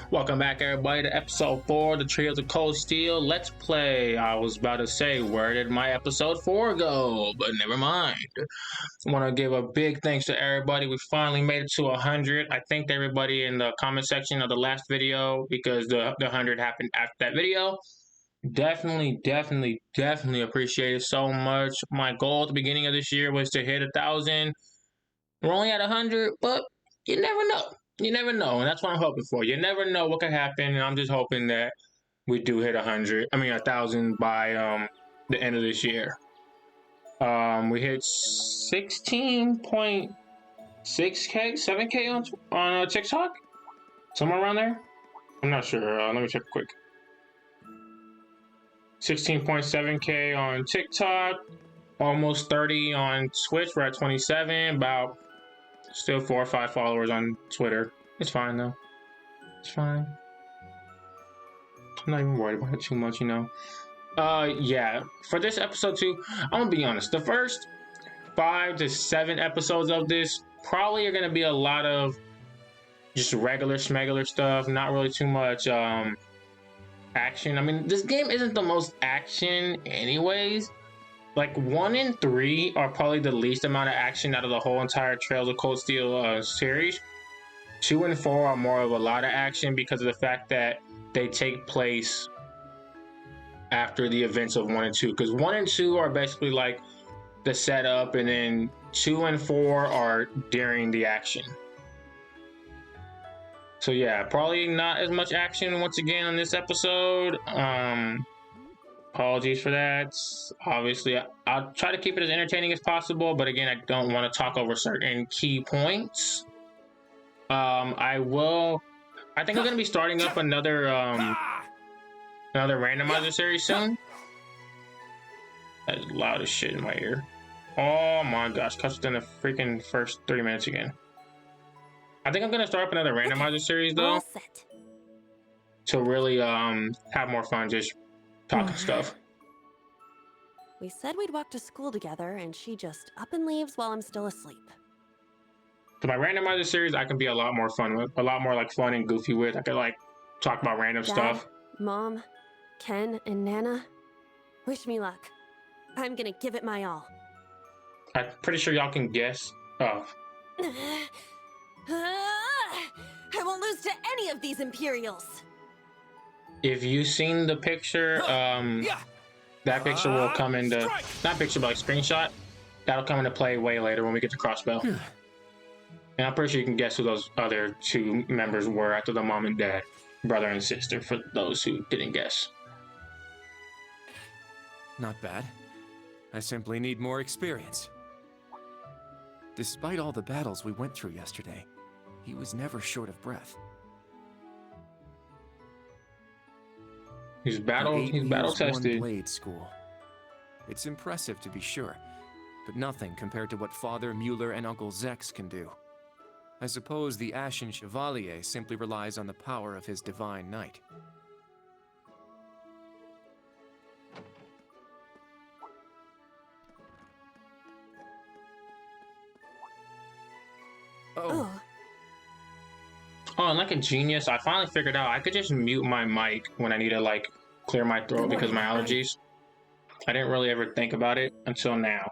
Welcome back, everybody, to episode 4 of the Trails of Cold Steel Let's Play. I was about to say, where did my episode 4 go? But never mind. I want to give a big thanks to everybody. We finally made it to 100. I thanked everybody in the comment section of the last video because the 100 happened after that video. Definitely appreciate it so much. My goal at the beginning of this year was to hit 1,000. We're only at 100, but you never know. You never know, and that's what I'm hoping for. You never know what could happen, and I'm just hoping that we do hit 1,000 by the end of this year. We hit 16.6K, 7K on TikTok, somewhere around there. I'm not sure. Let me check quick. 16.7K on TikTok, almost 30 on Twitch. We're at 27. About still 4 or 5 followers on Twitter. It's fine though. It's fine. I'm not even worried about it too much, you know. Yeah. For this episode 2, I'm gonna be honest. The first 5 to 7 episodes of this probably are gonna be a lot of just regular schmegular stuff. Not really too much action. I mean, this game isn't the most action, anyways. Like 1 and 3 are probably the least amount of action out of the whole entire Trails of Cold Steel series. 2 and 4 are more of a lot of action because of the fact that they take place after the events of 1 and 2. Because 1 and 2 are basically like the setup, and then 2 and 4 are during the action. So yeah, probably not as much action once again on this episode. Apologies for that. Obviously, I'll try to keep it as entertaining as possible, but again, I don't want to talk over certain key points. I think I'm gonna be starting up another randomizer series soon. That's loud as shit in my ear. Oh my gosh, cuts within the freaking first 3 minutes again. I think I'm gonna start up another randomizer series though, to really have more fun just talking stuff. We said we'd walk to school together, and she just up and leaves while I'm still asleep. So my randomizer series, I can be a lot more fun with, a lot more like fun and goofy with. I could like talk about random Dad, stuff. Mom, Ken, and Nana, wish me luck. I'm gonna give it my all. I'm pretty sure y'all can guess. Oh, I won't lose to any of these Imperials. if you've seen the picture, that picture will come into, not picture, but like screenshot. That'll come into play way later when we get to Crossbow. And I'm pretty sure you can guess who those other 2 members were after the mom and dad, brother and sister, for those who didn't guess. Not bad. I simply need more experience. Despite all the battles we went through yesterday, he was never short of breath. He's battle tested. Blade school. It's impressive to be sure, but nothing compared to what Father Mueller and Uncle Zex can do. I suppose the Ashen Chevalier simply relies on the power of his divine knight. Oh. Oh, and like a genius, I finally figured out I could just mute my mic when I need to like clear my throat because of my allergies. I didn't really ever think about it until now.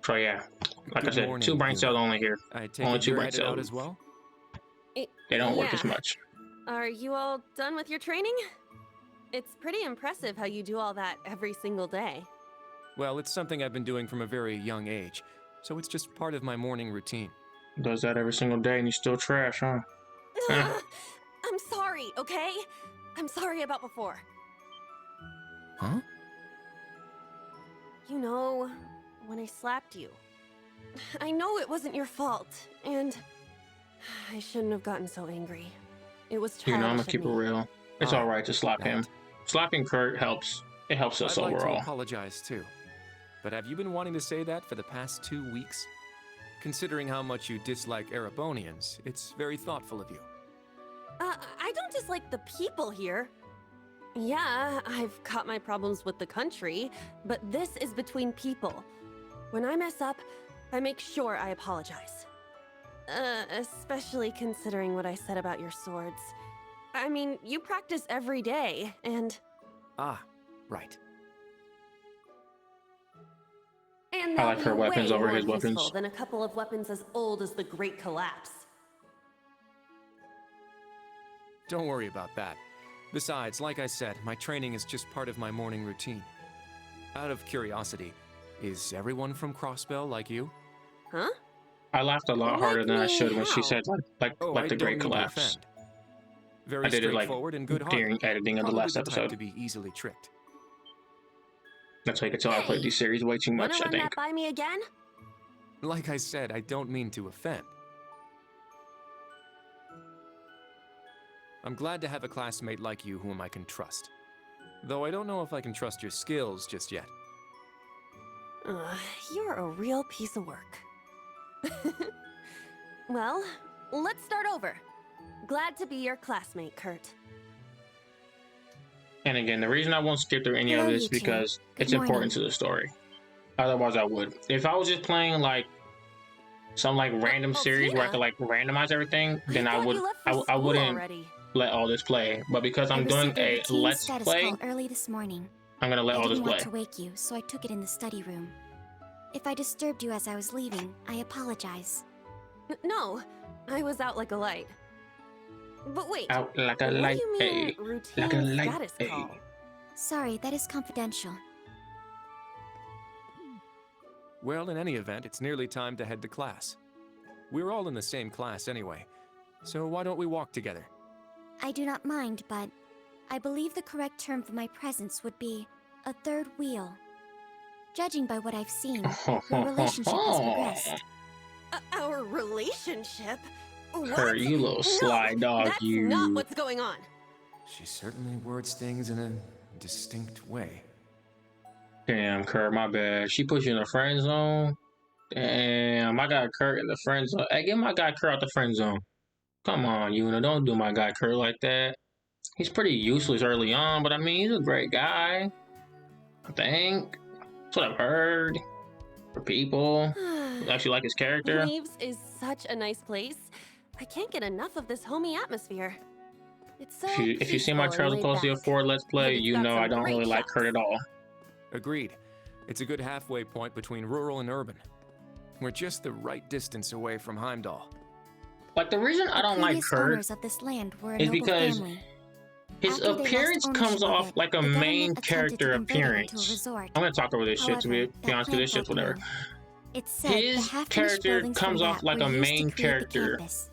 So yeah, like I said, 2 brain cells only here. Only 2 brain cells as well. They don't work as much. Are you all done with your training? It's pretty impressive how you do all that every single day. Well, it's something I've been doing from a very young age, so it's just part of my morning routine. Does that every single day and you still trash, huh? I'm sorry, okay? I'm sorry about before. Huh? You know, when I slapped you. I know it wasn't your fault, and I shouldn't have gotten so angry. It was childish. You know, I'm gonna keep it real. It's alright to slap him. Slapping Kurt helps. It helps us overall. I'd like to apologize too. But have you been wanting to say that for the past 2 weeks? Considering how much you dislike Erebonians, it's very thoughtful of you. I don't dislike the people here. Yeah, I've got my problems with the country, but this is between people. When I mess up, I make sure I apologize. Especially considering what I said about your swords. I mean, you practice every day, and... Ah, right. And I they'll like her be weapons way over more his useful weapons. than a couple of weapons as old as the Great Collapse. Don't worry about that. Besides, like I said, my training is just part of my morning routine. Out of curiosity, is everyone from Crossbell like you? Huh? I laughed a lot harder than I should when she said Oh, like I the don't Great mean to Collapse. offend. Very I did it like straightforward and good-hearted. during editing of the Probably last the type episode. to be easily tricked. That's why you can tell I played these series way too much, Wanna I run think. that by me again? Like I said, I don't mean to offend. I'm glad to have a classmate like you whom I can trust. Though I don't know if I can trust your skills just yet. You're a real piece of work. Well, let's start over. Glad to be your classmate, Kurt. And again, the reason I won't skip through any of Hello, this you two. because Good it's important morning. to the story. Otherwise, I would. If I was just playing like some like random series where I could like randomize everything, then I thought would. you left for I school wouldn't already. let all this play. But because I I'm doing received a a routine let's status play, call early this morning. I'm gonna let I all this didn't play. want to wake you, so I took it in the study room. If I disturbed you as I was leaving, I apologize. No, I was out like a light. But wait, Out like a what light, do you mean ayy. routine Like a light, status ayy. call? Sorry, that is confidential. Well, in any event, it's nearly time to head to class. We're all in the same class anyway, so why don't we walk together? I do not mind, but I believe the correct term for my presence would be a third wheel. Judging by what I've seen, your relationship has progressed. Our relationship? Her, you little sly dog, that's you. not what's going on. She certainly words things in a distinct way. Damn, Kurt, my bad. She put you in the friend zone. Damn, I got Kurt in the friend zone. Hey, get my guy Kurt out the friend zone. Come on, Yuna, don't do my guy Kurt like that. He's pretty useless early on, but I mean, he's a great guy. I think. That's what I've heard. For people who actually like his character. Leaves is such a nice place. I can't get enough of this homey atmosphere. It's so If you see my peaceful and Trails Close to laid back. 4 Let's Play, And it's you got know I some don't great really like shots. Kurt at all. Agreed. It's a good halfway point between rural and urban. We're just the right distance away from Heimdall. Like, the reason I don't like Previous Kurt owners of this land were a is noble because family. his After they lost appearance ownership comes of off it, like a the government main attempted to character convert it into a appearance. resort. I'm gonna talk over this shit to be However, that honest with this plan shit, whatever. fell through. It's said the His half-finished character buildings comes from off that like were a used to main create the character. campus.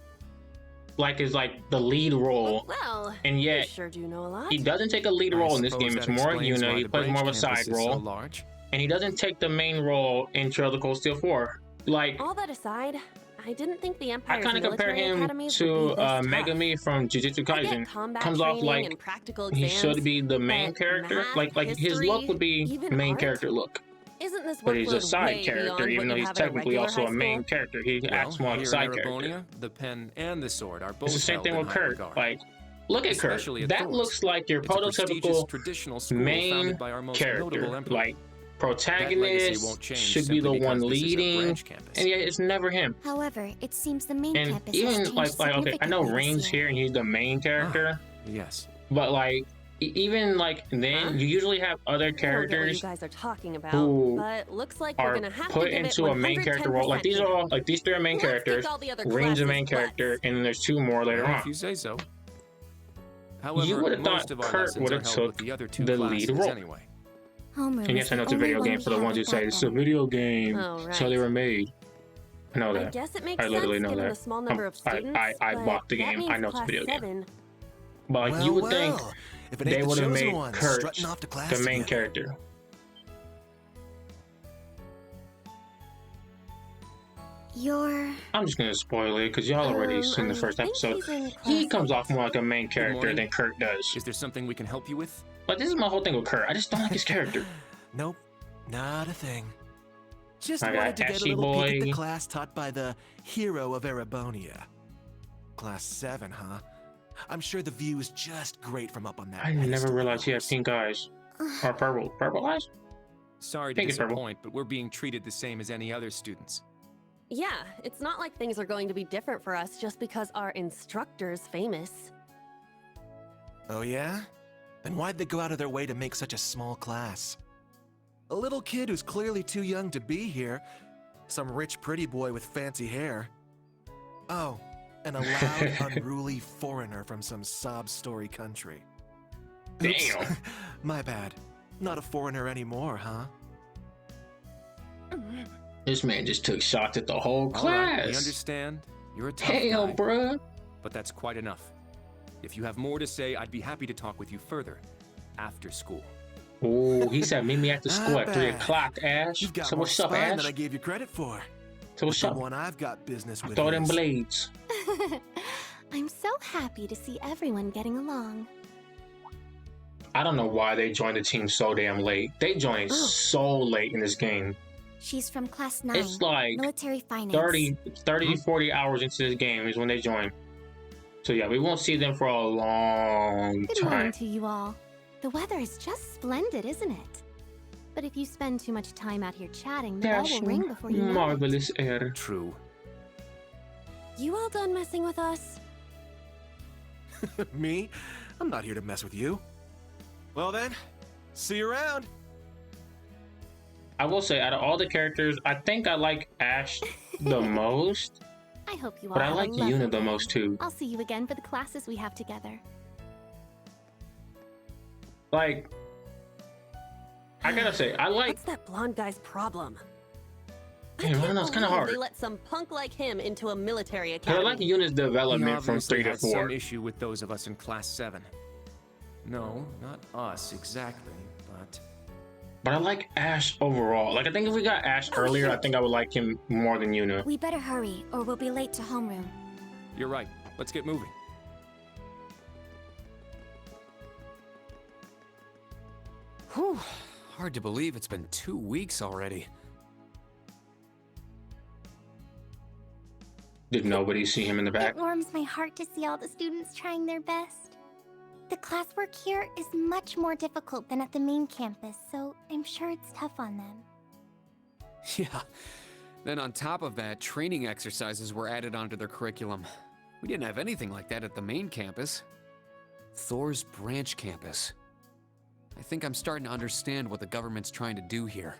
Like is like the lead role, Well, and you yet sure do know a lot. he doesn't take a lead role in this game. It's more Yuna. He plays more of a side role, large. and he doesn't take the main role in Trails of Cold Steel 4. Like, All that aside, I didn't think the I Empire's kind of compare military him academies to would be this tough. Megami from Jujutsu I get Kaisen. combat Comes off training like and practical he exams, should be the main but character. math, Like his history, look would be even main art? character look. Isn't this But he's a workload side way character, beyond even what though you he's have at a technically regular also high a main school? character. He Well, acts more like a here side in character. Erebonia, the pen and the sword are both It's the same held thing in with high Kurt. regard. Like, look at Kurt. Especially at That Thor's. looks like your It's a prestigious prototypical traditional school main founded by our most notable character. emperor. Like, That legacy protagonist won't change should be the simply one because this is a leading, branch campus. and yet it's never him. However, it seems the main And campus has even changed like okay, I know significantly Rain's this year. here and he's the main character, Yes. but like even like then Huh? you usually have other I don't get what you characters guys are talking about, who but looks like are we're gonna have to put give it into a main character role. Like these are 110% all like these three are main Let's characters. kick all the other Rain's the classes main character, butts. and then there's two more later Well, on. if you say so. However, You would have most thought of our Kurt lessons would are have held took with the other two the classes lead role. anyway. Homeroom And is yes, I know the it's a only video one game we for the have ones who say without it's a them. video game. Oh, That's how they right. were made. I know I that. guess it makes I literally sense know given that. the small number of I- students. I but bought the that game. means I know it's a class video game. 7. But like you would think if it they ain't would the have chosen made one, Kurt strutting off to class the main together. character. You're... I'm just gonna spoil it because y'all already seen the I first think episode. he's in He class comes 8. off more like a main character morning. than Kurt does. Is there something we can help you with? But this is my whole thing with Kurt. I just don't like his character. Nope, not a thing. Just I got wanted to get a Ashy little peek at the Boy. class taught by the hero of Erebonia. Class 7, huh? I'm sure the view is just great from up on that I never pedestal realized he had yours. pink eyes or purple. Purple eyes? Sorry to Pink is purple. disappoint, but we're being treated the same as any other students. Yeah, it's not like things are going to be different for us just because our instructor's famous. Oh yeah? Then why'd they go out of their way to make such a small class? A little kid who's clearly too young to be here. Some rich pretty boy with fancy hair. Oh, and a loud, unruly foreigner from some sob-story country. Oops. Damn. My bad. Not a foreigner anymore, huh? This man just took shots at the whole All class. right, we understand. You're a tough Hell, guy, bruh. but that's quite enough. If you have more to say, I'd be happy to talk with you further after school. Oh, he said meet me at the school Not at 3 bad. o'clock, Ash. You've got So more what's up, spine Ash? than I gave you credit for. So what's The up? one I've got business with Throw them is... blades. I'm so happy to see everyone getting along. I don't know why they joined the team so damn late. They joined so late in this game. She's from class 9, It's like military finance. 30, 40 hours into this game is when they join. So yeah, we won't see them for a long Good morning time. to you all. The weather is just splendid, isn't it? But if you spend too much time out here chatting, the bell will ring before you know it. Marvelous air. True. You all done messing with us? Me? I'm not here to mess with you. Well then, see you around. I will say, out of all the characters, I think I like Ash the most, I hope you all but I have a like lovely Yuna the day. most too. I'll see you again for the classes we have together. Like, I gotta say, I like. What's that blonde guy's problem? Damn, I don't can't know, it's kinda believe hard. They let some punk like him into a military But I academy. like Yuna's He development from obviously 3 to had 4. some issue with those of us in class 7. No, not us exactly, but But I like Ash overall. Like, I think if we got Ash earlier, I think I would like him more than Yuna. We better hurry, or we'll be late to homeroom. you're right. Let's get moving. Whew. Hard to believe it's been 2 weeks already. Did nobody see him in the back? It warms my heart to see all the students trying their best. The classwork here is much more difficult than at the main campus, so I'm sure it's tough on them. Yeah. Then on top of that, training exercises were added onto their curriculum. We didn't have anything like that at the main campus. Thor's branch campus. I think I'm starting to understand what the government's trying to do here.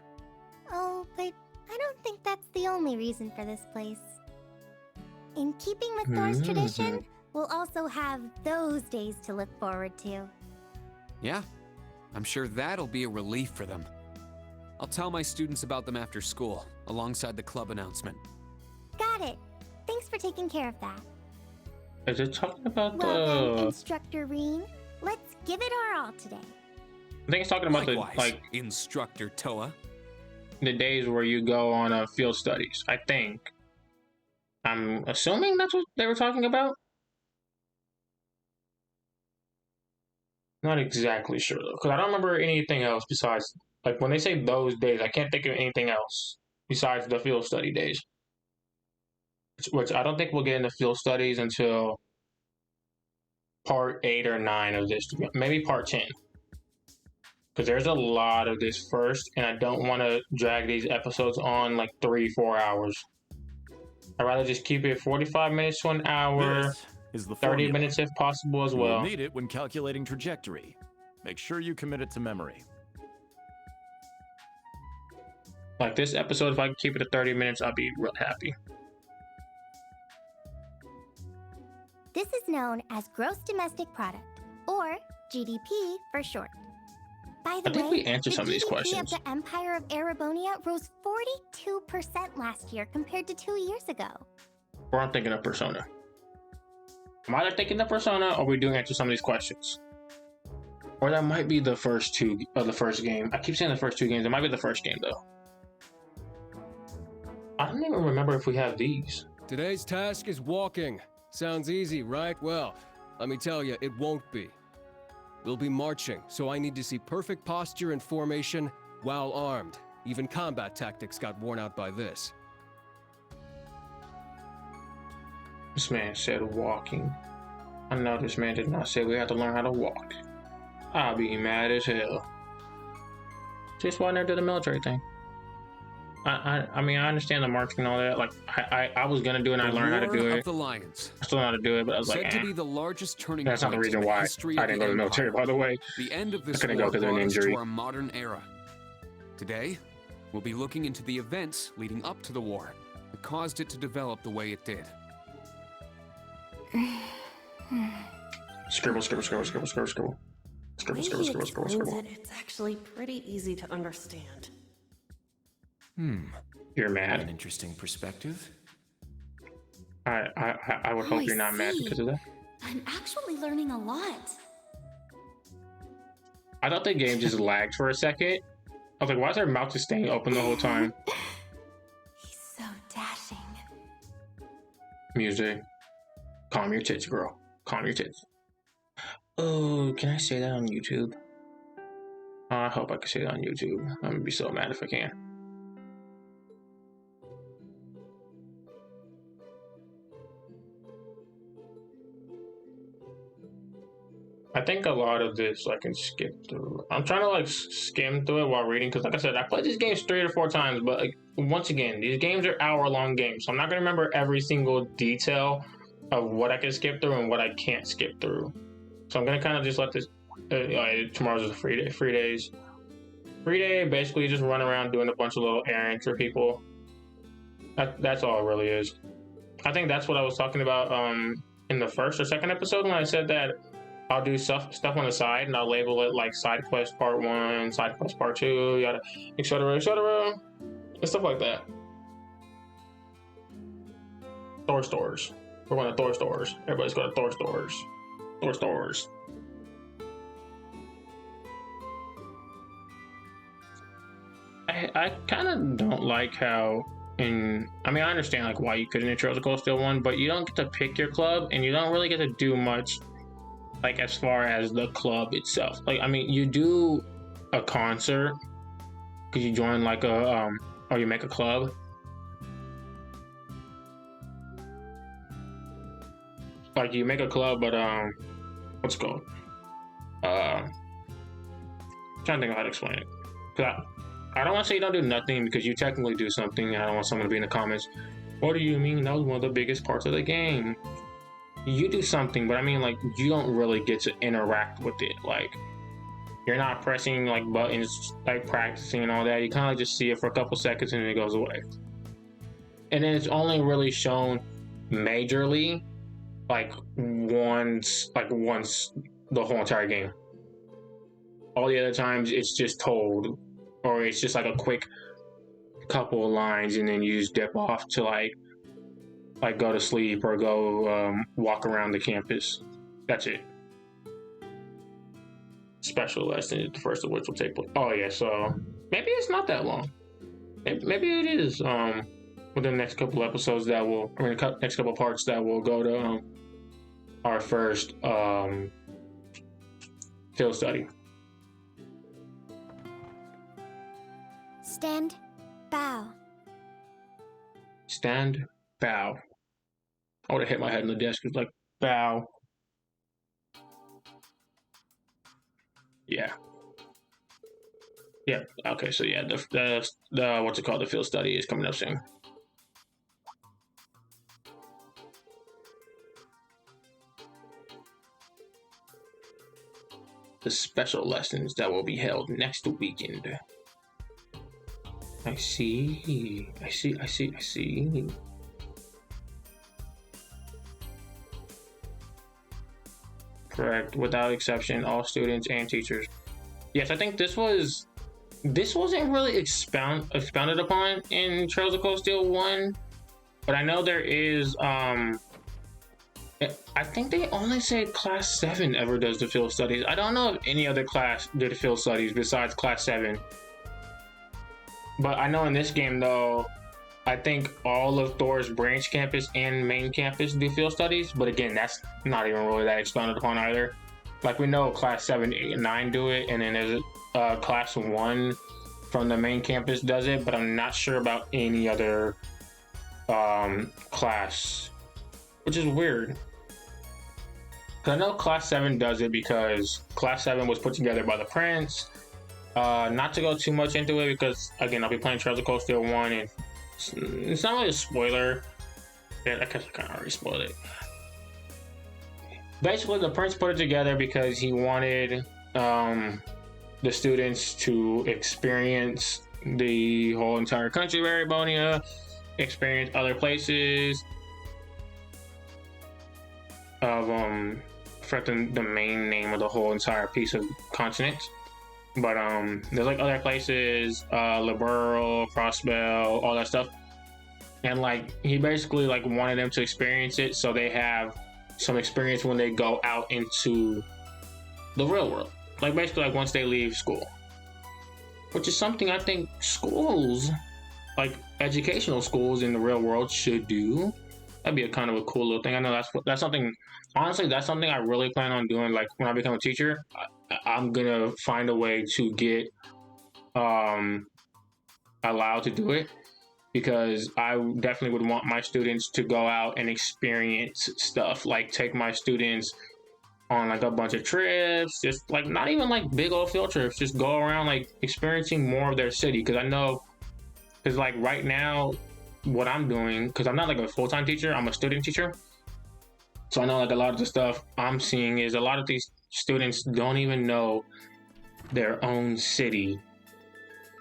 Oh, but I don't think that's the only reason for this place. In keeping with Thor's tradition, we'll also have those days to look forward to. Yeah, I'm sure that'll be a relief for them. I'll tell my students about them after school, alongside the club announcement. Got it. Thanks for taking care of that. Is it talking about Well then, the... Instructor Reen, let's give it our all today. I think it's talking about Likewise, the, like, Instructor Toa. the days where you go on field studies. I think. I'm assuming that's what they were talking about. Not exactly sure though, because I don't remember anything else besides, like, when they say those days, I can't think of anything else besides the field study days. Which I don't think we'll get into field studies until part 8 or 9 of this, maybe part 10. Because there's a lot of this first, and I don't want to drag these episodes on like 3-4 hours. I'd rather just keep it 45 minutes to an hour, This is the 30 formula. minutes if possible as You will well. need it when calculating trajectory. Make sure you commit it to memory. Like this episode, if I can keep it to 30 minutes, I'll be real happy. This is known as Gross Domestic Product, or GDP for short. By the I think way, we answered the some of these GDP questions. of the Empire of Erebonia rose 42% last year compared to 2 years ago. Or I'm thinking of Persona. I'm either thinking of Persona or we do answer some of these questions. Or that might be the first two of the first game. I keep saying the first 2 games. It might be the first game though. I don't even remember if we have these. Today's task is walking. Sounds easy, right? Well, let me tell you, it won't be. We'll be marching, so I need to see perfect posture and formation while armed. Even combat tactics got worn out by this. This man said walking. I know this man did not say we have to learn how to walk. I'll be mad as hell. Just why I never did the military thing. I mean, I understand the marching and all that. Like, I was gonna do it and I learned how to do War it. of the Lions. I still know how to do it, but I was like, Said to be the largest turning that's not the point reason in the why history I of didn't the go to the military, Empire. by the way. The end of this couldn't war go 'cause of an brought us injury. to our modern era. Today, we'll be looking into the events leading up to the war that caused it to develop the way it did. Scribble, scribble, scribble, scribble, scribble, scribble. The way Scribble, scribble, he scribble, scribble, explains scribble. it, it's actually pretty easy to understand. You're An mad. interesting perspective. I would Oh, hope I you're not mad see. because of that. I'm actually learning a lot. I thought the game just lagged for a second. I was like, why is her mouth just staying open the whole time? He's so dashing. Music. Calm your tits, girl. Calm your tits. Oh, can I say that on YouTube? I hope I can say that on YouTube. I'm gonna be so mad if I can. I think a lot of this I can skip through. I'm trying to like skim through it while reading because, like I said, I played these games 3 or 4 times. But like, once again, these games are hour-long games, so I'm not gonna remember every single detail of what I can skip through and what I can't skip through. So I'm gonna kind of just let this. Tomorrow's a free day. Free day, basically just run around doing a bunch of little errands for people. That's all it really is. I think that's what I was talking about in the first or second episode when I said that I'll do stuff on the side and I'll label it like side quest part 1, side quest part 2, yada, etc., and stuff like that. Thor stores. We're going to Thor stores. Everybody's going to Thor stores. Thor stores. I kind of don't like how I mean, I understand like why you couldn't in Trails of Cold Steel 1, but you don't get to pick your club and you don't really get to do much like as far as the club itself. Like, I mean, you do a concert because you join like a or you make a club. Like you make a club, but what's it called? I'm trying to think of how to explain it. 'Cause I don't want to say you don't do nothing because you technically do something. I don't want someone to be in the comments, what do you mean that was one of the biggest parts of the game? You do something, but I mean, like, you don't really get to interact with it. Like, you're not pressing like buttons, like practicing and all that. You kind of just see it for a couple seconds and then it goes away. And then it's only really shown majorly, like once the whole entire game. All the other times, it's just told, or it's just like a quick couple of lines, and then you just dip off to like go to sleep or go walk around the campus. That's it. Special lesson, the first of which will take place. Oh yeah, so maybe it's not that long. Maybe it is. Within the next couple episodes that will, I mean, next couple parts that will go to our first field study. Stand, bow. Stand, bow. I would have hit my head on the desk. It's like, bow. Yeah. Yeah. Okay. So yeah, the what's it called? The field study is coming up soon. The special lessons that will be held next weekend. I see. Correct. Without exception, all students and teachers. Yes, I think this wasn't really expounded upon in Trails of Cold Steel 1, but I know there is. I think they only say Class 7 ever does the field studies. I don't know if any other class did field studies besides Class 7. But I know in this game, though, I think all of Thor's branch campus and main campus do field studies. But again, that's not even really that expounded upon either. Like, we know Class 7, 8, and 9 do it, and then there's Class 1 from the main campus does it, but I'm not sure about any other class, which is weird. Because I know Class 7 does it because Class 7 was put together by the Prince, Not to go too much into it because again I'll be playing Trails of Cold Steel 1 and it's not really a spoiler. Yeah, I guess I kind of already spoiled it. Basically, the prince put it together because he wanted the students to experience the whole entire country of Erebonia, experience other places of forgetting the main name of the whole entire piece of continent. But there's like other places, Liberl, Crossbell, all that stuff. And like he basically like wanted them to experience it so they have some experience when they go out into the real world. Like basically like once they leave school. Which is something I think schools, like educational schools in the real world should do. That'd be a kind of a cool little thing. I know that's something, honestly, that's something I really plan on doing. Like when I become a teacher, I'm gonna find a way to get allowed to do it. Because I definitely would want my students to go out and experience stuff, like take my students on like a bunch of trips, just like not even like big old field trips, just go around like experiencing more of their city. Because I know, because like right now, what I'm doing, because I'm not like a full-time teacher, I'm a student teacher. So I know like a lot of the stuff I'm seeing is a lot of these students don't even know their own city.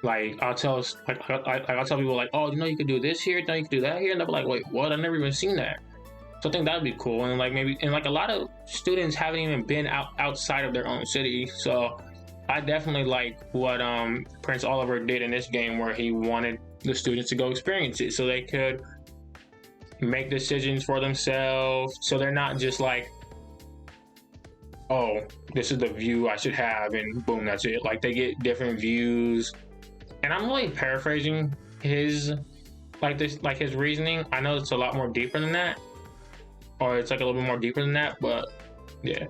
Like I'll tell people like, oh, you know, you could do this here, you know, you could do that here, and they'll be like, wait, what? I've never even seen that. So I think that'd be cool, and like maybe, and like a lot of students haven't even been outside of their own city. So I definitely like what Prince Oliver did in this game, where he wanted the students to go experience it, so they could make decisions for themselves. So they're not just like, oh, this is the view I should have, and boom, that's it. Like they get different views. And I'm really paraphrasing his his reasoning. I know it's a lot more deeper than that, or it's like a little bit more deeper than that. But yeah,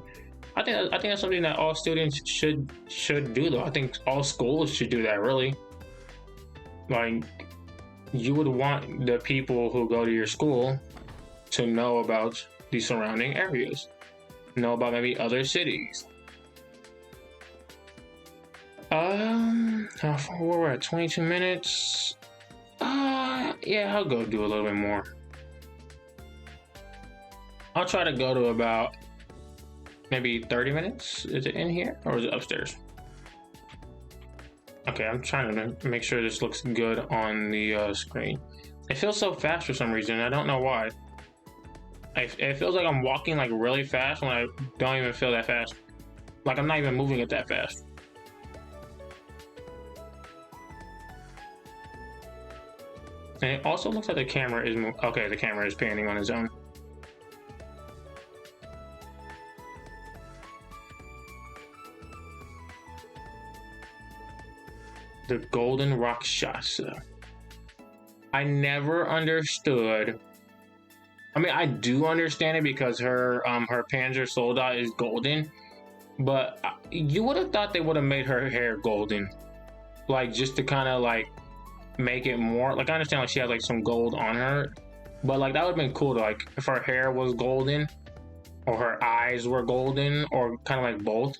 I think that's something that all students should do. Though I think all schools should do that. Really, like you would want the people who go to your school to know about the surrounding areas, know about maybe other cities. How far we're at 22 minutes. Yeah, I'll go do a little bit more. I'll try to go to about maybe 30 minutes. Is it in here or is it upstairs? Okay, I'm trying to make sure this looks good on the screen. It feels so fast for some reason. I don't know why. It feels like I'm walking like really fast when I don't even feel that fast. Like I'm not even moving it that fast. And it also looks like the camera is okay. The camera is panning on its own. The Golden Rakshasa. I never understood. I mean, I do understand it because her Panzer Soldat is golden, but you would have thought they would have made her hair golden, like just to kind of like make it more like, I understand like she has like some gold on her, but like that would have been cool to like if her hair was golden or her eyes were golden or kind of like both.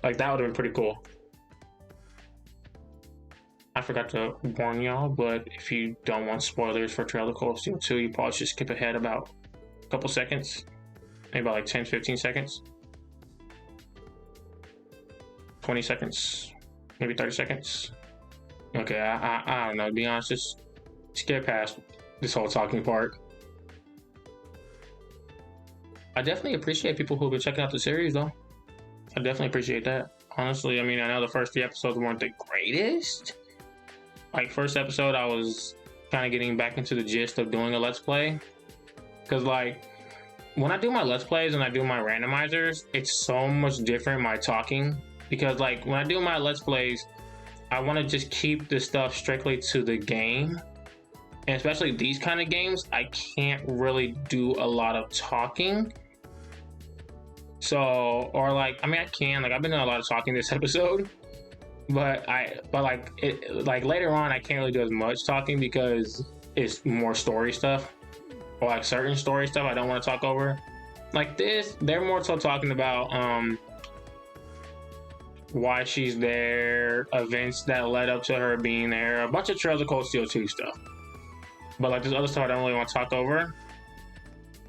Like that would have been pretty cool. I forgot to warn y'all, but if you don't want spoilers for Trail of Cold Steel 2, you probably should skip ahead about a couple seconds, maybe about like 10-15 seconds, 20 seconds, maybe 30 seconds. Okay, I don't know, to be honest, just skip past this whole talking part. I definitely appreciate people who've been checking out the series, though. I definitely appreciate that. Honestly, I mean, I know the first 3 episodes weren't the greatest. Like, first episode, I was kind of getting back into the gist of doing a Let's Play. Because, like, when I do my Let's Plays and I do my randomizers, it's so much different, my talking. Because, like, when I do my Let's Plays, I want to just keep the stuff strictly to the game. And especially these kind of games, I can't really do a lot of talking. So, or like, I mean, I can, like, I've been doing a lot of talking this episode, but like later on, I can't really do as much talking because it's more story stuff, or like certain story stuff I don't want to talk over. Like this, they're more so talking about, why she's there, events that led up to her being there, a bunch of Trails of Cold Steel 2 stuff. But like this other stuff I don't really want to talk over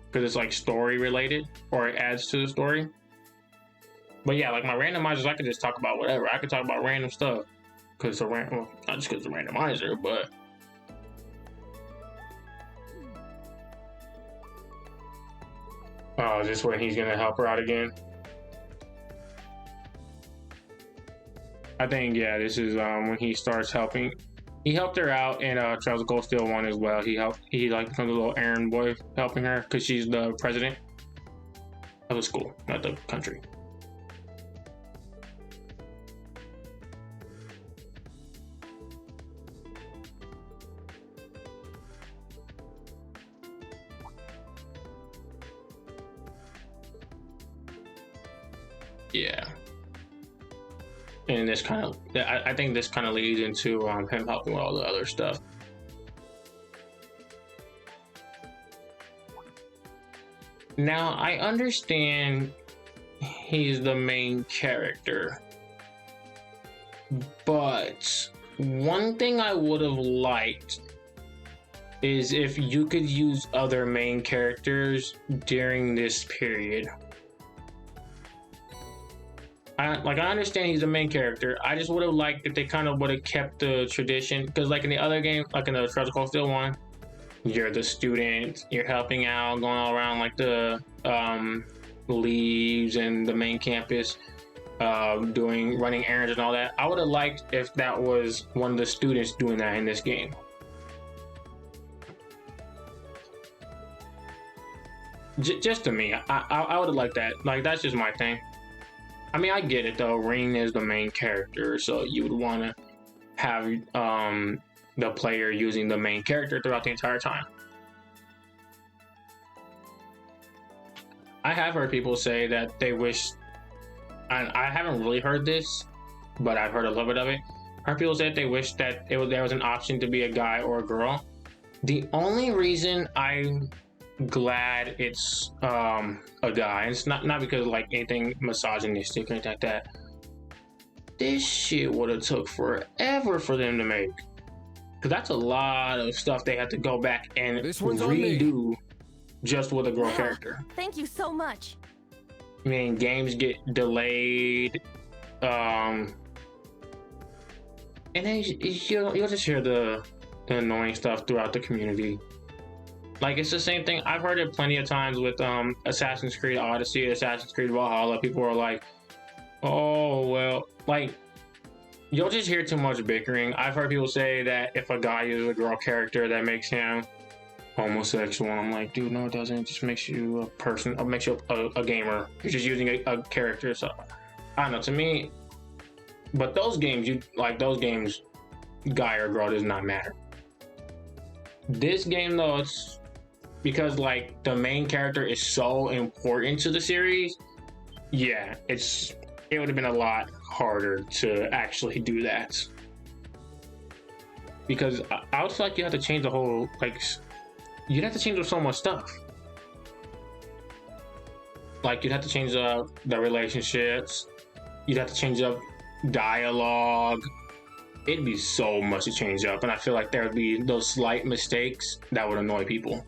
because it's like story related or it adds to the story. But yeah, like my randomizers, I could just talk about whatever. I could talk about random stuff because it's a random, well, not just because it's a randomizer, but oh, is this when he's gonna help her out again? I think yeah, this is when he starts helping. He helped her out in Trails of Cold Steel 1 as well. He like becomes a little errand boy helping her because she's the president of the school, not the country. Yeah. And this kind of, I think this kind of leads into him helping with all the other stuff. Now, I understand he's the main character, but one thing I would have liked is if you could use other main characters during this period. I understand he's the main character. I just would have liked if they kind of would have kept the tradition, because like in the other game, like in the Trails of Cold Steel 1, you're the student, you're helping out, going all around like the leaves and the main campus, running errands and all that. I would have liked if that was one of the students doing that in this game. Just to me, I would have liked that. Like, that's just my thing. I mean, I get it though. Ring is the main character, so you would want to have the player using the main character throughout the entire time. I have heard people say that they wish, and I haven't really heard this, but I've heard a little bit of it. I heard people say that they wish that there was an option to be a guy or a girl. The only reason I'm glad it's a guy, and it's not because like anything misogynistic or anything like that. This shit would have took forever for them to make, because that's a lot of stuff they had to go back and redo just with a girl character. Thank you so much. I mean, games get delayed, and then you'll just hear the annoying stuff throughout the community. Like, it's the same thing. I've heard it plenty of times with Assassin's Creed Odyssey, Assassin's Creed Valhalla. People are like, oh, well, like, you'll just hear too much bickering. I've heard people say that if a guy uses a girl character, that makes him homosexual. I'm like, dude, no, it doesn't. It just makes you a person, it makes you a gamer. You're just using a character. So, I don't know, to me, but those games, guy or girl does not matter. This game, though, it's because like the main character is so important to the series. Yeah, it would have been a lot harder to actually do that, because I would feel like you have to change the whole, like, you'd have to change so much stuff. Like, you'd have to change the relationships, you'd have to change up dialogue. It'd be so much to change up, and I feel like there would be those slight mistakes that would annoy people.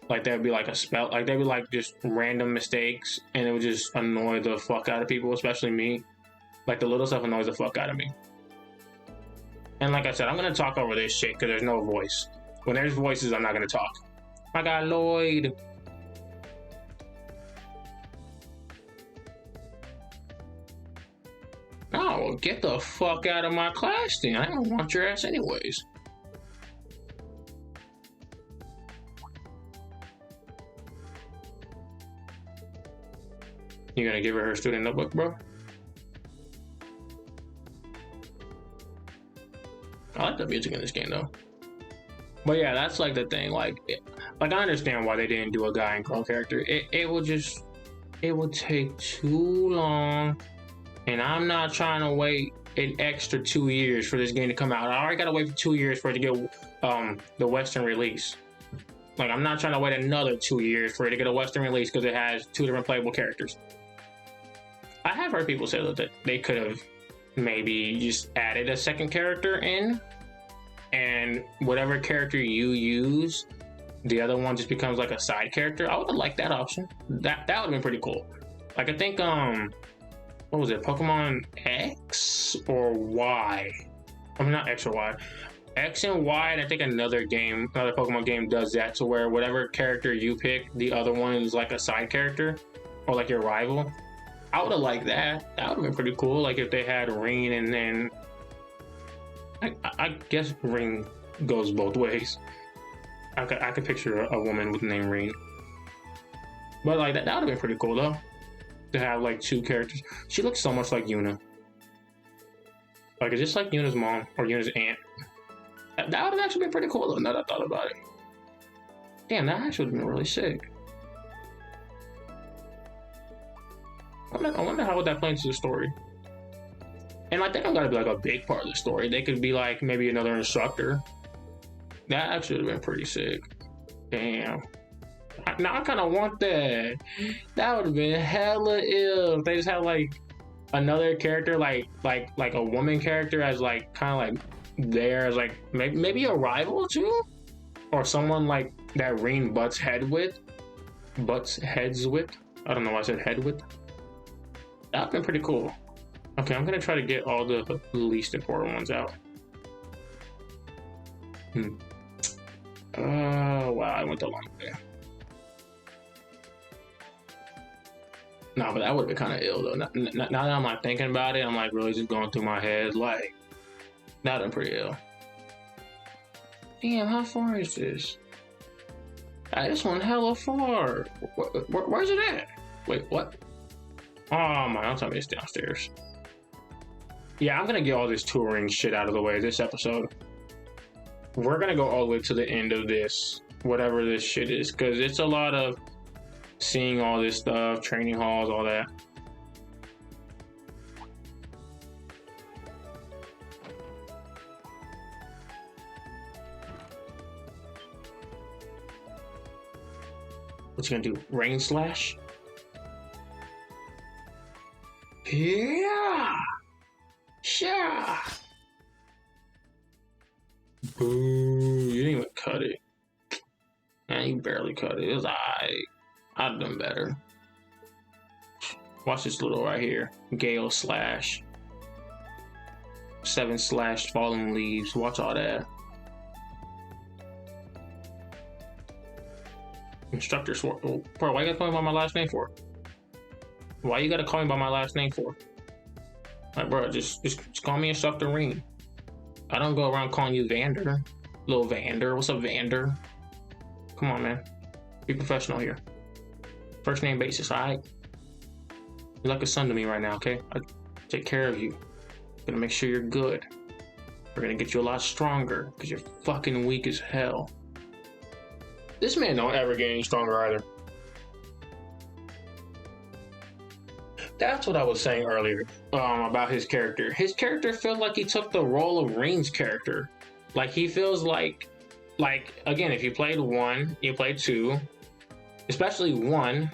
Like, there would be like there'd be like just random mistakes, and it would just annoy the fuck out of people, especially me. Like, the little stuff annoys the fuck out of me. And like I said, I'm gonna talk over this shit because there's no voice. When there's voices, I'm not gonna talk. My guy Lloyd. Oh, get the fuck out of my class then. I don't want your ass anyways. You gonna give her student notebook, bro? I like the music in this game though. But yeah, that's like the thing. Like I understand why they didn't do a guy and girl character. It would take too long. And I'm not trying to wait an extra 2 years for this game to come out. I already gotta wait for 2 years for it to get the Western release. Like, I'm not trying to wait another 2 years for it to get a Western release because it has 2 different playable characters. I have heard people say that they could have maybe just added a second character in, and whatever character you use, the other one just becomes like a side character. I would have liked that option. That would have been pretty cool. Like I think what was it, Pokemon X or Y? I mean, not X or Y. X and Y, and I think another Pokemon game does that, to where whatever character you pick, the other one is like a side character or like your rival. I would have liked that. That would have been pretty cool. Like if they had Ring, and then I guess Ring goes both ways. I could picture a woman with the name Ring, but like that would have been pretty cool though, to have like two characters. She looks so much like Yuna. Like it's just like Yuna's mom or Yuna's aunt. That would have actually been pretty cool though, now that I thought about it. Damn, that actually would have been really sick. I wonder how would that play into the story. And like, they don't gotta be like a big part of the story. They could be like maybe another instructor. That actually would have been pretty sick. Damn. Now I kind of want that. That would have been hella ill. If they just had like another character, like a woman character, as like kind of like there as like maybe a rival too, or someone like that Ring butts heads with. I don't know why I said head with. That would've been pretty cool. Okay, I'm gonna try to get all the least important ones out. Wow, I went the long way. Nah, but that would've been kind of ill though. Now that I'm like thinking about it, I'm like really just going through my head, like, that would've been pretty ill. Damn, how far is this? This one hella far. Where's it at? Wait, what? Oh my, don't tell me it's downstairs. Yeah, I'm gonna get all this touring shit out of the way this episode. We're gonna go all the way to the end of this, whatever this shit is, because it's a lot of seeing all this stuff, training halls, all that. What's he gonna do? Rain slash? Yeah! Yeah! Boo, you didn't even cut it. Man, you barely cut it. It was alright. I'd have done better. Watch this little right here. Gale slash. 7 slash falling leaves. Watch all that. Instructor sword. Oh, bro, why you gotta call me by my last name for? Why you gotta call me by my last name for? Like, bro, just call me Instructor Ring. I don't go around calling you Vander. Little Vander. What's up, Vander? Come on, man. Be professional here. First name basis, alright? You're like a son to me right now, okay? I take care of you. Gonna make sure you're good. We're gonna get you a lot stronger, because you're fucking weak as hell. This man don't ever get any stronger either. That's what I was saying earlier about his character. His character feels like he took the role of Ring's character. Like, he feels like again, if you played 1, you played 2, especially 1,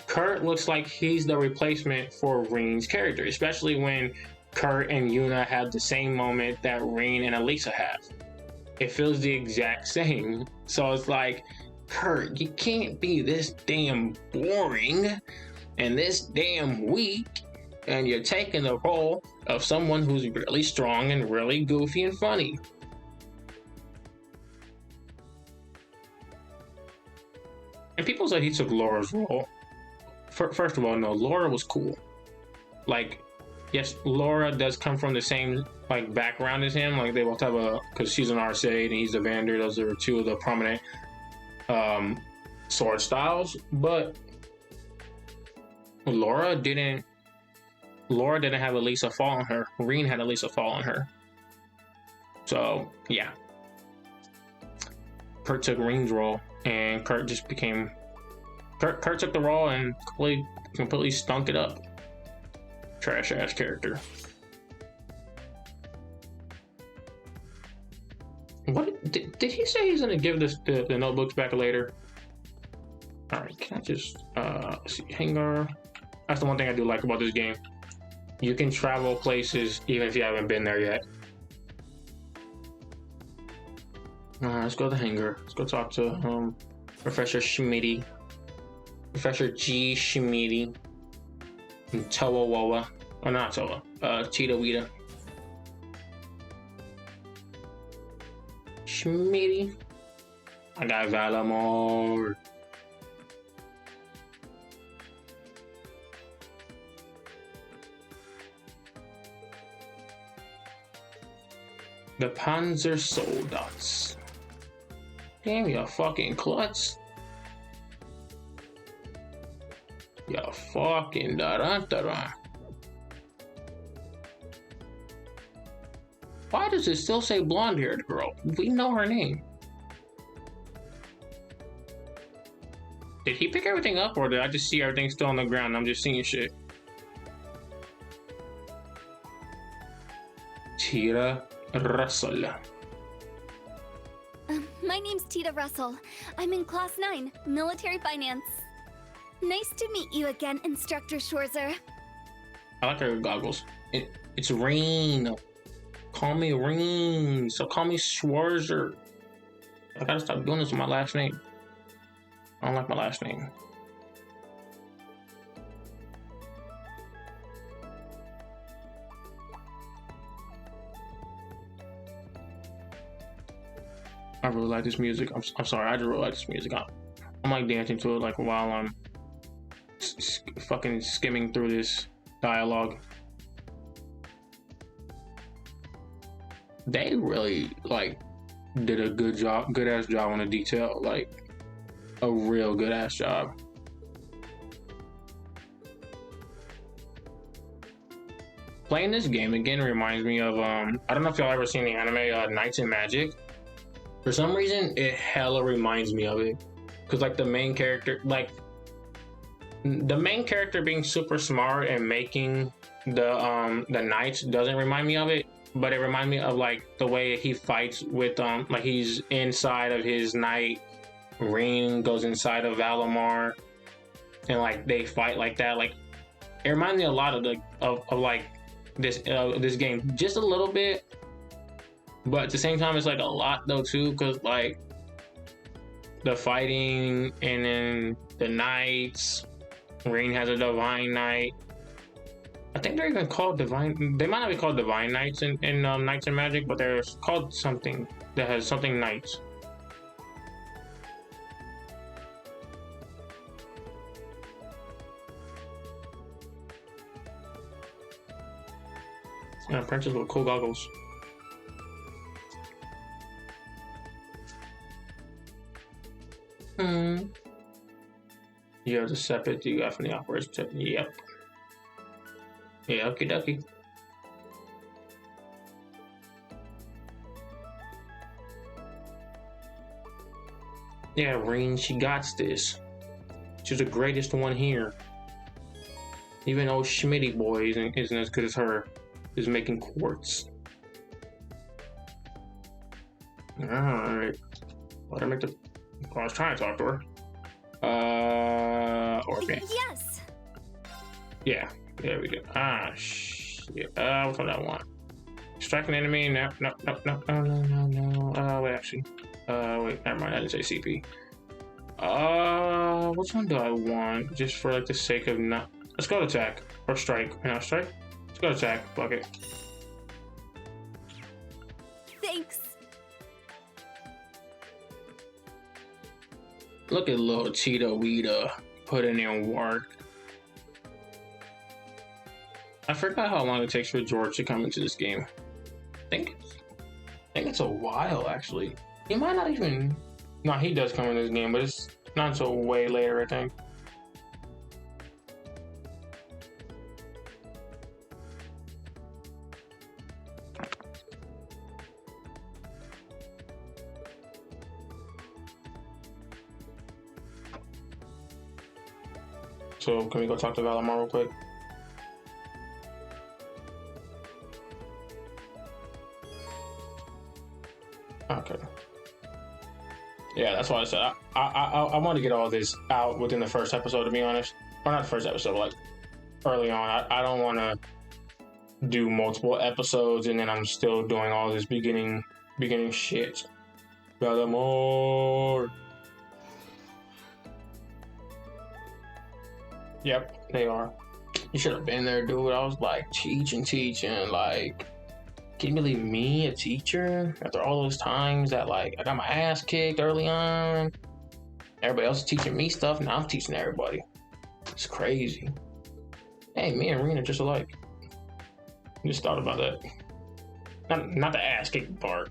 Kurt looks like he's the replacement for Ring's character, especially when Kurt and Yuna have the same moment that Ring and Elisa have. It feels the exact same. So it's like, Kurt, you can't be this damn boring and this damn weak, and you're taking the role of someone who's really strong and really goofy and funny. And people say he took Laura's role. First of all, no, Laura was cool. Like, yes, Laura does come from the same like background as him. Like, they both have because she's an Arcade and he's a Vander. Those are two of the prominent sword styles. But Laura didn't have Elisa fall on her. Ring had Elisa fall on her. So yeah, Kurt took Ring's role, and Kurt just became Kurt took the role and completely stunk it up. Trash ass character. What did he say he's gonna give the notebooks back later? All right, can I just see Hangar? That's the one thing I do like about this game. you can travel places even if you haven't been there yet. Let's go to the hangar. Let's go talk to Professor Schmitty. Professor G. Schmitty. And Toa Woa. Oh, not Toa. Cheetah Weeta. Schmitty. I got Valamor. The Panzer Soldats. Damn, you fucking klutz. You fucking darantara. Why does it still say blonde-haired girl? We know her name. Did he pick everything up, or did I just see everything still on the ground? I'm just seeing shit. Tira Russell. My name's Tita Russell. I'm in Class 9, Military Finance. Nice to meet you again, Instructor Schwarzer. I like her goggles. It's Rain. Call me Rain. So call me Schwarzer. I gotta stop doing this with my last name. I don't like my last name. I really like this music. I'm sorry, I just really like this music. I'm like dancing to it like while I'm fucking skimming through this dialogue. They really like did a good ass job on the detail, like a real good ass job. Playing this game again reminds me of I don't know if y'all ever seen the anime Knights and Magic. For some reason, it hella reminds me of it. Cause like the main character being super smart and making the knights doesn't remind me of it, but it reminds me of like the way he fights with like he's inside of his knight, Ring goes inside of Valamar, and like they fight like that. Like it reminds me a lot of like this game, just a little bit. But at the same time, it's like a lot though too, because like the fighting and then the knights. Rain has a divine knight. I think they're even called divine. They might not be called divine knights in Knights and Magic, but they're called something that has something knights. And a princess with cool goggles. You have the separate you got from the operation tip. Yep. Yeah, okie dokie. Yeah, Rain, she got this. She's the greatest one here. Even old Schmitty boy isn't as good as her. Is making quartz. Alright. Let her make the. I was trying to talk to her. Organ. Yes. Yeah, there we go. Shit. Which one do I want? Strike an enemy? No. Wait, actually. Wait, never mind. I didn't say CP. Which one do I want? Just for like the sake of not. Let's go to attack or strike. Strike. Let's go to attack. Fuck it. Thanks. Look at little Cheetah Weeta putting in work. I forgot how long it takes for George to come into this game. I think it's a while actually. He might not even. No, he does come in this game, but it's not until way later, I think. So can we go talk to Valamar real quick? Okay. Yeah, that's why I said I want to get all this out within the first episode, to be honest. Or not the first episode, like early on. I don't want to do multiple episodes, and then I'm still doing all this beginning shit. Got more. Yep, they are. You should have been there, dude. I was like teaching. Like, can you believe me, a teacher, after all those times that like I got my ass kicked early on? Everybody else is teaching me stuff, and I'm teaching everybody. It's crazy. Hey, me and Rena just alike. Just thought about that. Not the ass kicking part.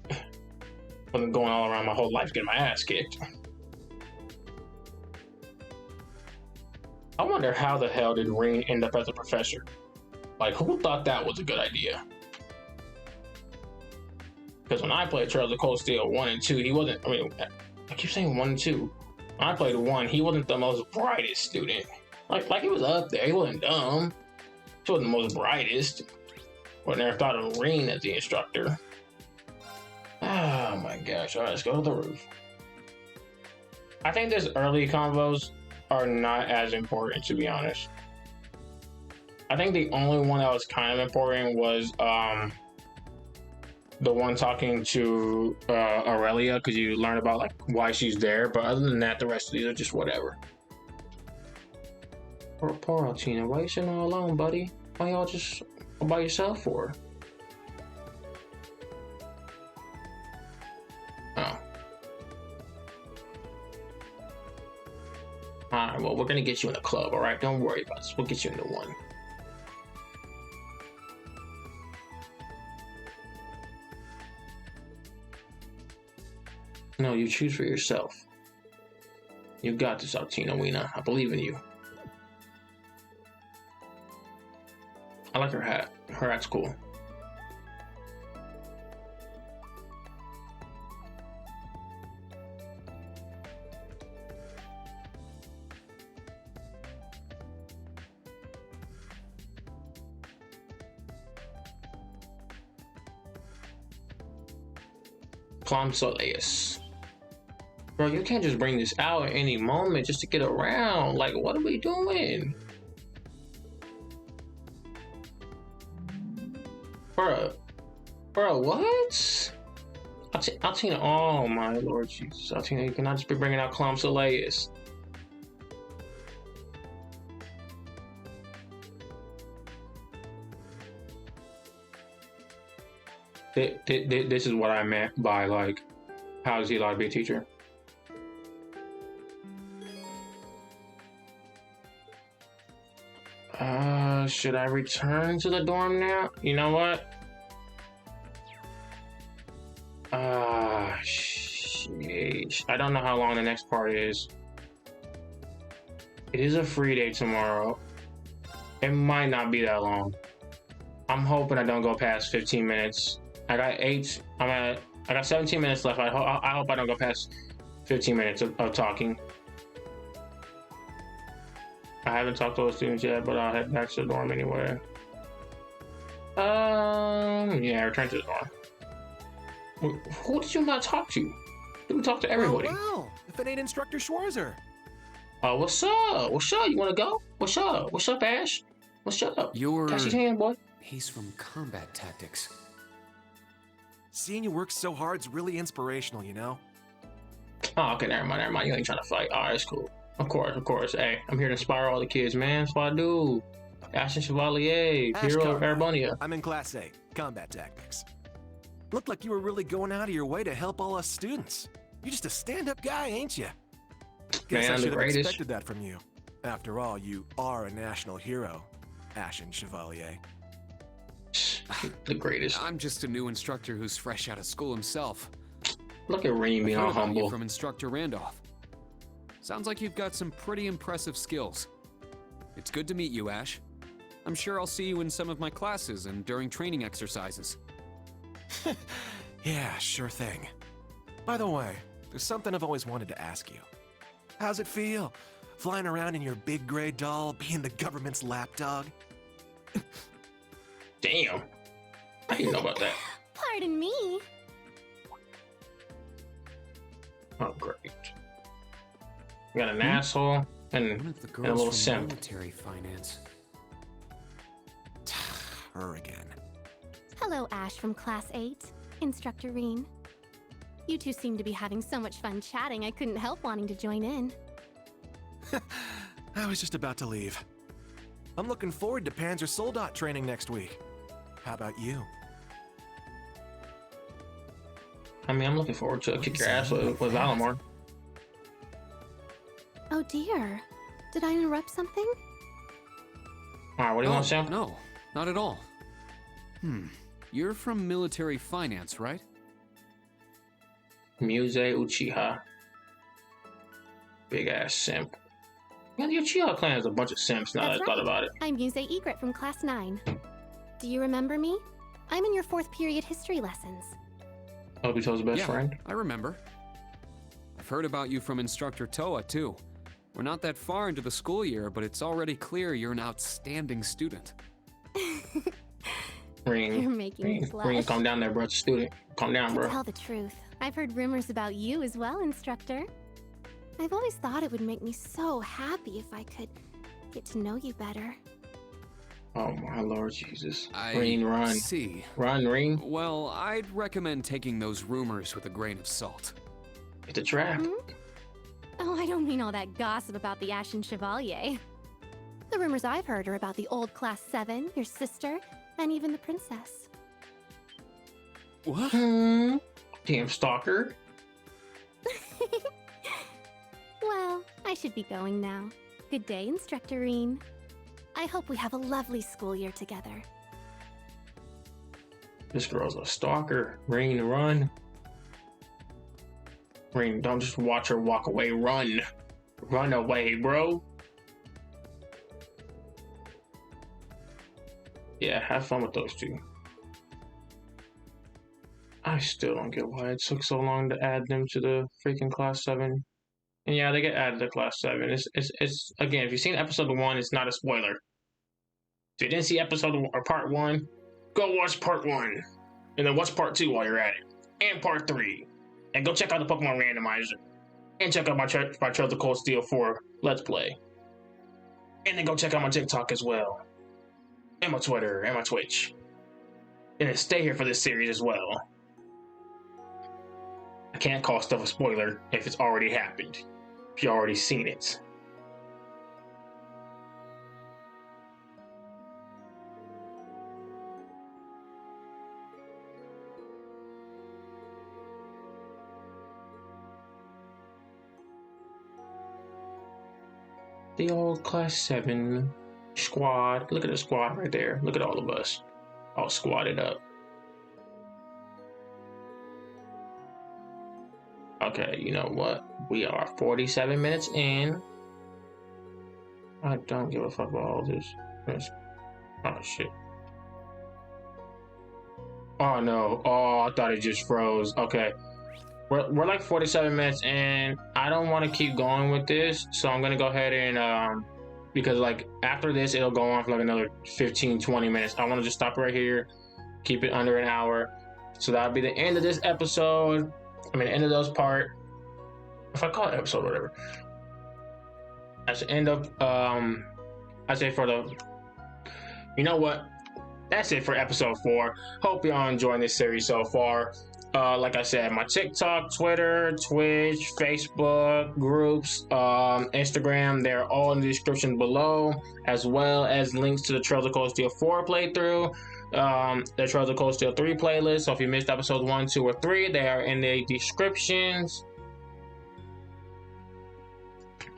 Wasn't going all around my whole life getting my ass kicked. I wonder how the hell did Ring end up as a professor? Like, who thought that was a good idea? Because when I played Trails of Cold Steel 1 and 2, he wasn't, I mean, I keep saying 1 and 2. When I played 1, he wasn't the most brightest student. Like he was up there, he wasn't dumb. He wasn't the most brightest. Would never thought of Ring as the instructor. Oh my gosh, alright, let's go to the roof. I think this early combos are not as important, to be honest. I think the only one that was kind of important was the one talking to Aurelia, because you learn about like why she's there, but other than that, the rest of these are just whatever. Poor Altina, why you sitting all alone, buddy? Why y'all just all by yourself for? Oh. Alright, well, we're gonna get you in the club, alright? Don't worry about this. We'll get you into one. No, you choose for yourself. You got this, Altina Weena. I believe in you. I like her hat. Her hat's cool. Plum Soleus. Bro, you can't just bring this out at any moment just to get around. Like, what are we doing? Bro, what? Altina, oh my Lord Jesus. Altina, you cannot just be bringing out Clom Soleus. This is what I meant by, like, how is he allowed to be a teacher? Should I return to the dorm now? You know what? Sheesh. I don't know how long the next part is. It is a free day tomorrow. It might not be that long. I'm hoping I don't go past 15 minutes. I got 17 minutes left. I hope I don't go past 15 minutes of talking. I haven't talked to the students yet, but I'll head back to the dorm anyway. Yeah, return to the dorm. Who did you not talk to? Didn't talk to everybody. Oh, wow. If it ain't Instructor Schwarzer. What's up? What's up? You wanna go? What's up? What's up, Ash? What's up? Catch his hand, boy. He's from combat tactics. Seeing you work so hard's really inspirational, you know? Oh, okay, never mind. You ain't trying to fight. Alright, it's cool. Of course. Hey, I'm here to inspire all the kids, man. That's what I do. Ashen Chevalier, Hero of Arabonia. I'm in Class A, Combat Tactics. Looked like you were really going out of your way to help all us students. You're just a stand-up guy, ain't you? Guess Man, I I'm should the have greatest. expected that from you. After all, you are a national hero, Ashen Chevalier. The greatest. I'm just a new instructor who's fresh out of school himself. Look at Reem being I all heard about you humble. from Instructor Randolph. Sounds like you've got some pretty impressive skills. It's good to meet you, Ash. I'm sure I'll see you in some of my classes and during training exercises. Yeah, sure thing. By the way, there's something I've always wanted to ask you. How's it feel, flying around in your big gray doll, being the government's lapdog? Damn. I didn't know about that. Pardon me. Oh, great. You got an asshole and One of the a girls little from simp. military finance. Her again. Hello, Ash from Class 8. Instructor Reen. You two seem to be having so much fun chatting, I couldn't help wanting to join in. I was just about to leave. I'm looking forward to Panzer Soldat training next week. How about you? I mean, I'm looking forward to kick your ass with Valamor. Oh dear. Did I interrupt something? Alright, what do you want, Sam? No, not at all. You're from military finance, right? Muse Uchiha. Big ass simp. Man, the Uchiha clan has a bunch of simps now that I thought about it. I'm Muse Egret from Class 9. Do you remember me? I'm in your 4th period history lessons. Obito's best friend. I remember. I've heard about you from Instructor Toa, too. We're not that far into the school year, but it's already clear you're an outstanding student. Ring. You're making me blush. Ring, calm down there, bro. It's a student. Calm down, To bro. tell the truth, I've heard rumors about you as well, Instructor. I've always thought it would make me so happy if I could get to know you better. Oh my Lord Jesus. I Ring, run. see. Run, Ring. Well, I'd recommend taking those rumors with a grain of salt. It's a trap. Oh, I don't mean all that gossip about the Ashen Chevalier. The rumors I've heard are about the old Class 7, your sister, and even the princess. What? Damn stalker. Well, I should be going now. Good day, Instructor Reen. I hope we have a lovely school year together. This girl's a stalker. Ring, run. Ring, don't just watch her walk away. Run. Run away, bro. Yeah, have fun with those two. I still don't get why it took so long to add them to the freaking Class 7. And yeah, they get added to Class 7. It's again, if you've seen episode 1, it's not a spoiler. If you didn't see episode or part 1, go watch part 1. And then watch part 2 while you're at it. And part 3. And go check out the Pokemon Randomizer. And check out my Trails of Cold Steel 4 Let's Play. And then go check out my TikTok as well. And my Twitter, and my Twitch. And then stay here for this series as well. I can't call stuff a spoiler if it's already happened. If you already seen it. The old Class 7 squad. Look at the squad right there. Look at all of us. All squatted up. Okay, you know what? We are 47 minutes in. I don't give a fuck about all this. Oh, shit. Oh, no. Oh, I thought it just froze. Okay. We're like 47 minutes in. I don't want to keep going with this, so I'm going to go ahead and, because like after this, it'll go on for like another 15, 20 minutes. I want to just stop right here, keep it under an hour. So that'll be the end of this episode. I mean, the end of those part. If I call it episode or whatever. That's the end of, I say for the, you know what? That's it for episode 4. Hope y'all enjoying this series so far. Like I said, my TikTok, Twitter, Twitch, Facebook, groups, Instagram, they're all in the description below, as well as links to the Trails of Cold Steel 4 playthrough, the Trails of Cold Steel 3 playlist. So if you missed episode 1, 2, or 3, they are in the descriptions.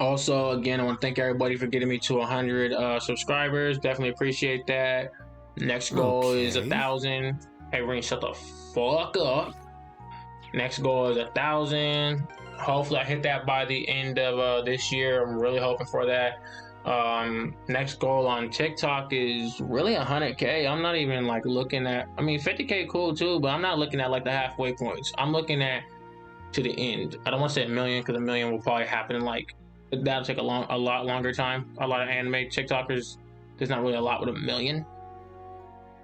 Also, again, I want to thank everybody for getting me to 100 subscribers. Definitely appreciate that. Next goal is 1,000. Hey, Ring, shut the fuck up. Next goal is 1,000. Hopefully I hit that by the end of this year. I'm really hoping for that. Next goal on TikTok is really 100K. I'm not even like looking at, I mean 50K cool too, but I'm not looking at like the halfway points. I'm looking at to the end. I don't want to say a million because a million will probably happen in like, that'll take a lot longer time. A lot of anime TikTokers, there's not really a lot with a million.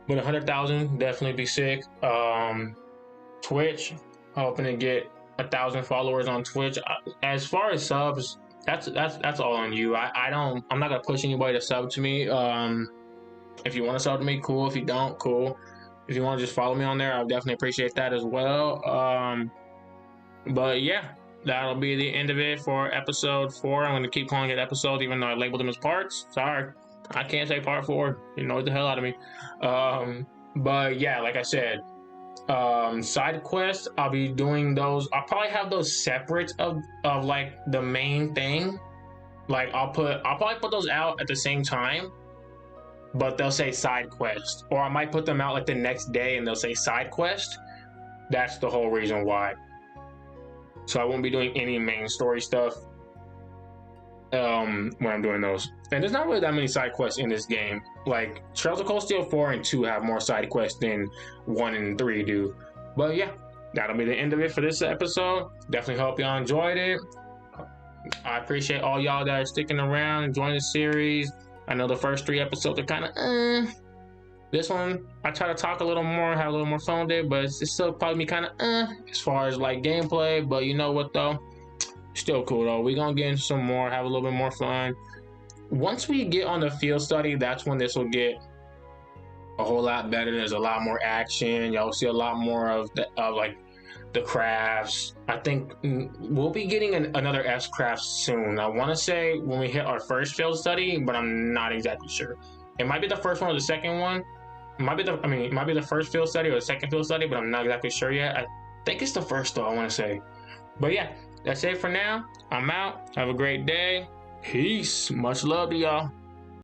But 100,000 definitely be sick. Twitch, hoping to get 1,000 followers on Twitch. As far as subs, that's all on you. I'm not gonna push anybody to sub to me. If you want to sub to me, cool. If you don't, cool. If you want to just follow me on there, I would definitely appreciate that as well. But yeah, that'll be the end of it for episode 4. I'm going to keep calling it episodes, even though I labeled them as parts. Sorry, I can't say part 4. You know the hell out of me. But yeah, like I said, side quests, I'll be doing those. I'll probably have those separate of like the main thing. Like I'll probably put those out at the same time, but they'll say side quest, or I might put them out like the next day and they'll say side quest. That's the whole reason why. So I won't be doing any main story stuff when I'm doing those. And there's not really that many side quests in this game. Like Trails of Cold Steel 4 and 2 have more side quests than 1 and 3 do. But yeah, that'll be the end of it for this episode. Definitely hope y'all enjoyed it. I appreciate all y'all that are sticking around, enjoying the series. I know the first 3 episodes are kind of This one, I try to talk a little more, have a little more fun with it, but it's still probably kind of as far as like gameplay. But you know what though? Still cool though. We're gonna get into some more, have a little bit more fun. Once we get on the field study, that's when this will get a whole lot better. There's a lot more action. Y'all see a lot more of like the crafts. I think we'll be getting another S craft soon. I want to say when we hit our first field study, but I'm not exactly sure. It might be the first one or the second one. It might be the first field study or the second field study, but I'm not exactly sure yet. I think it's the first though, I want to say. But yeah, that's it for now. I'm out. Have a great day. Peace. Much love to y'all.